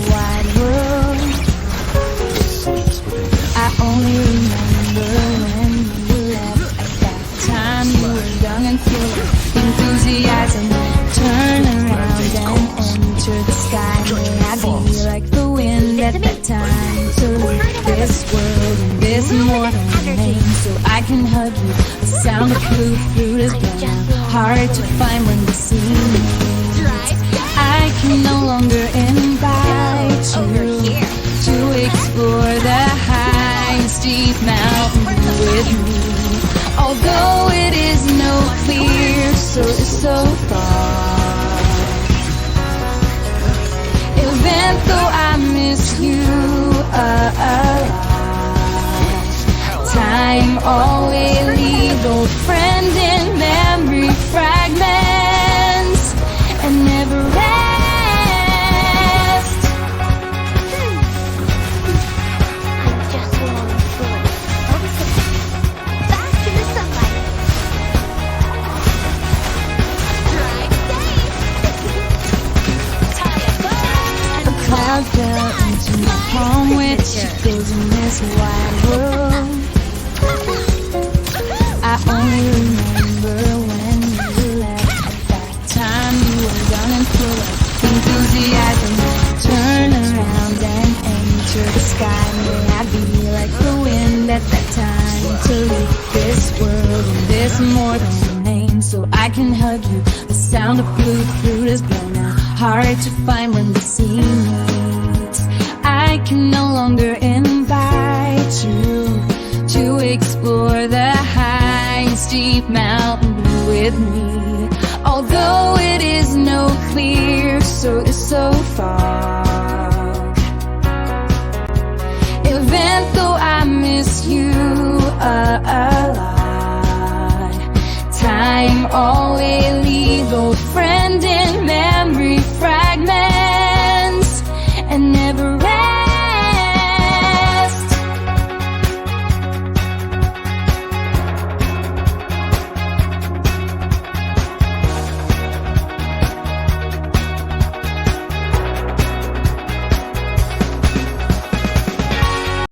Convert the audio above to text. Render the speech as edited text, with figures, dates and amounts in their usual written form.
wide world. I only remember when you left. At that time you were young and full of enthusiasm. Turn around and enter the sky. May I be like the wind at that time to leave this world and this mortal remain, so I can hug you. The sound of blue fruit is blown, hard to find when the sea moves. I can no longer invite you to explore the high and steep mountain with me. Although it is no clear, so far. Even though I miss you a lot, time always leaves old friends in memory fragments and never rest. Just along the floor. Back in the sunlight. Drive safe. Tie a bow. A cloud fell into my palm, which goes in this wide world. I only remember when you left. At that time you were young and full of enthusiasm. Turn around and enter the sky. May I be like the wind at that time to leave this world and this mortal remain, so I can hug you. The sound of blue fruit is blown out, hard to find when the sea meets. I can no longer invite you to explore the high and steep mountain with me. Although it is no clear, so far. Even though I miss you a lot, time always leaves old friends